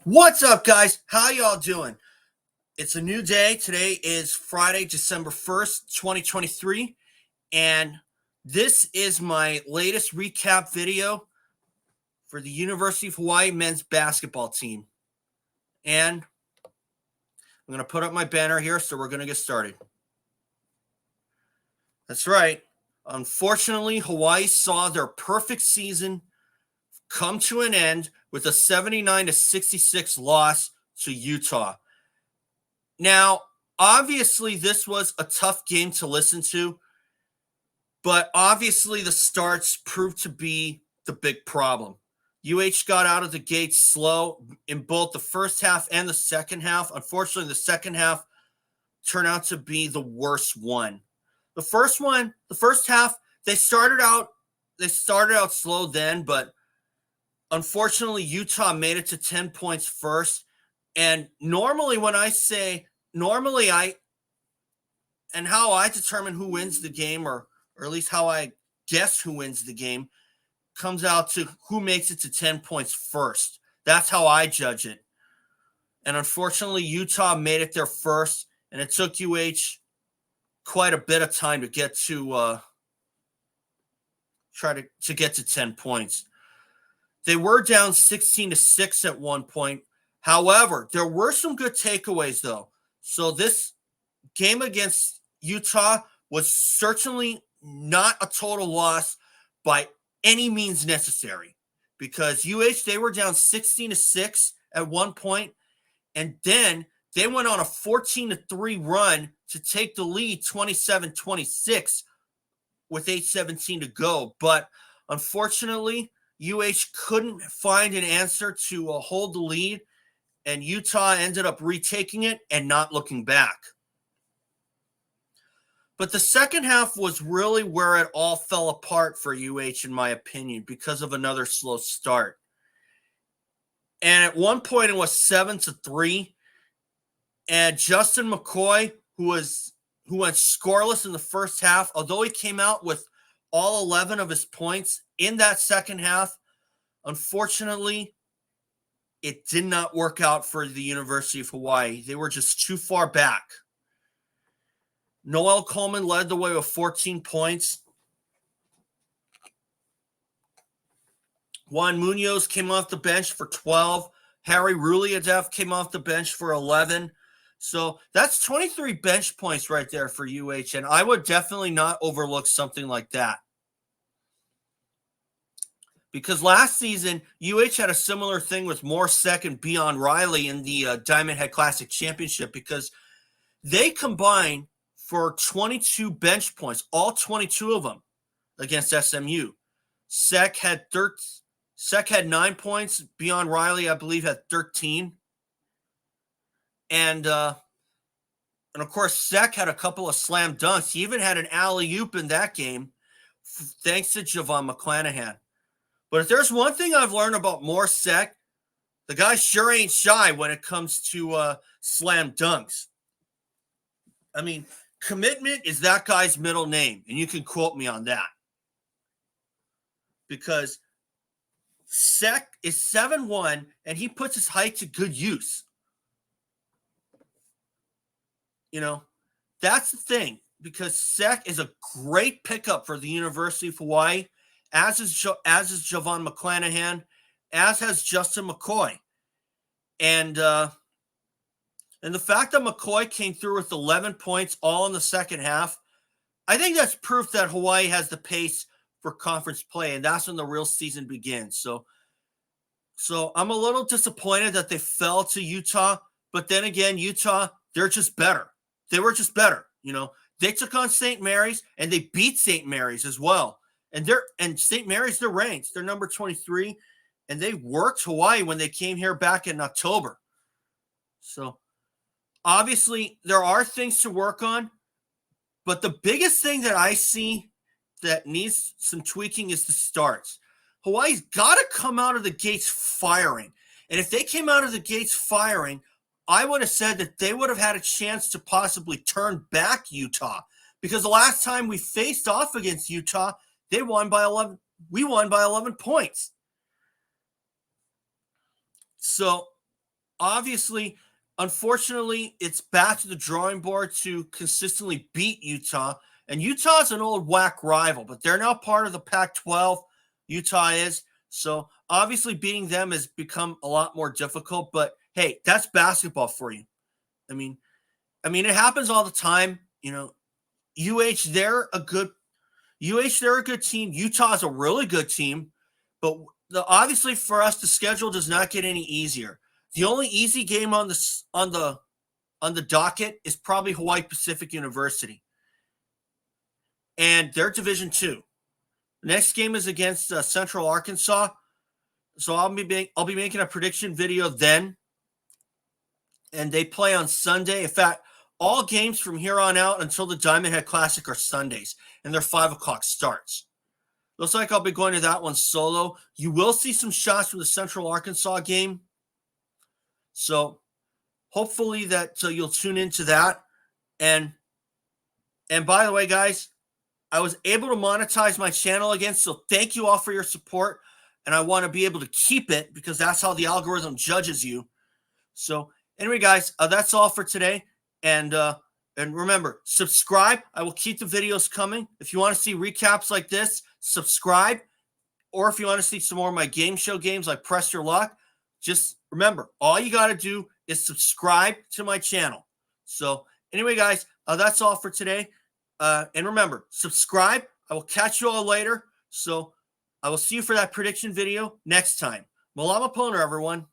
What's up, guys? How y'all doing? It's a new day. Today is Friday, December 1st, 2023, and this is my latest recap video for the University of Hawaiʻi men's basketball team. And I'm going to put up my banner here, so we're going to get started. That's right. Unfortunately, Hawaii saw their perfect season come to an end with a 79-66 loss to Utah. Now, obviously, this was a tough game to listen to, but obviously the starts proved to be the big problem. UH got out of the gate slow in both the first half and the second half. Unfortunately, the second half turned out to be the worst one. The first half, they started out slow then, but unfortunately, Utah made it to 10 points first. And normally how I determine who wins the game, or at least how I guess who wins the game, comes out to who makes it to 10 points first. That's how I judge it. And unfortunately, Utah made it there first, and it took UH quite a bit of time to get to try to get to 10 points. They were down 16-6 at one point. However, there were some good takeaways, though. So this game against Utah was certainly not a total loss by any means necessary, because they were down 16-6 at one point, and then they went on a 14-3 run to take the lead 27-26 with 8:17 to go. But unfortunately, UH couldn't find an answer to hold the lead, and Utah ended up retaking it and not looking back. But the second half was really where it all fell apart for UH, in my opinion, because of another slow start. And at one point, it was 7-3, and Justin McKoy, who went scoreless in the first half, although he came out with all 11 of his points in that second half, unfortunately, it did not work out for the University of Hawaiʻi. They were just too far back. Noel Coleman led the way with 14 points. Juan Munoz came off the bench for 12. Rouhliadeff came off the bench for 11. So that's 23 bench points right there for UH, and I would definitely not overlook something like that. Because last season, UH had a similar thing with Morsek and Beon Riley in the Diamond Head Classic Championship, because they combined for 22 bench points, all 22 of them, against SMU. Sek had 9 points. Beon Riley, I believe, had 13. And of course, Sek had a couple of slam dunks. He even had an alley-oop in that game, thanks to JoVon McClanahan. But if there's one thing I've learned about Sek, the guy sure ain't shy when it comes to slam dunks. I mean, commitment is that guy's middle name, and you can quote me on that. Because Sek is 7'1", and he puts his height to good use. You know, that's the thing, because Sek is a great pickup for the University of Hawaiʻi, as is JoVon McClanahan, as has Justin McKoy. And the fact that McKoy came through with 11 points all in the second half, I think that's proof that Hawaii has the pace for conference play, and that's when the real season begins. So I'm a little disappointed that they fell to Utah, but then again, Utah, they're just better. They were just better. You know, they took on St. Mary's, and they beat St. Mary's as well. And St. Mary's, they're ranked. They're number 23, and they worked Hawaii when they came here back in October. So obviously, there are things to work on, but the biggest thing that I see that needs some tweaking is the starts. Hawaii's got to come out of the gates firing. And if they came out of the gates firing, I would have said that they would have had a chance to possibly turn back Utah, because the last time we faced off against Utah, they won by 11. We won by 11 points. So obviously, unfortunately, it's back to the drawing board to consistently beat Utah. And Utah is an old WAC rival, but they're now part of the Pac-12. Utah is. So obviously beating them has become a lot more difficult. But hey, that's basketball for you. I mean, it happens all the time. They're a good team. Utah is a really good team. But obviously for us, the schedule does not get any easier. The only easy game on the docket is probably Hawaii Pacific University, and they're Division II. The next game is against Central Arkansas, so I'll be making a prediction video then. And they play on Sunday. In fact, all games from here on out until the Diamond Head Classic are Sundays, and they're 5 o'clock starts. Looks like I'll be going to that one solo. You will see some shots from the Central Arkansas game. So hopefully that you'll tune into that. And by the way, guys, I was able to monetize my channel again. So thank you all for your support. And I want to be able to keep it because that's how the algorithm judges you. So anyway, guys, that's all for today. And remember, subscribe. I will keep the videos coming. If you want to see recaps like this, subscribe. Or if you want to see some more of my game show games like Press Your Luck, just remember, all you got to do is subscribe to my channel. So anyway, guys, that's all for today. And remember, subscribe. I will catch you all later. So I will see you for that prediction video next time. Malama Poner, everyone.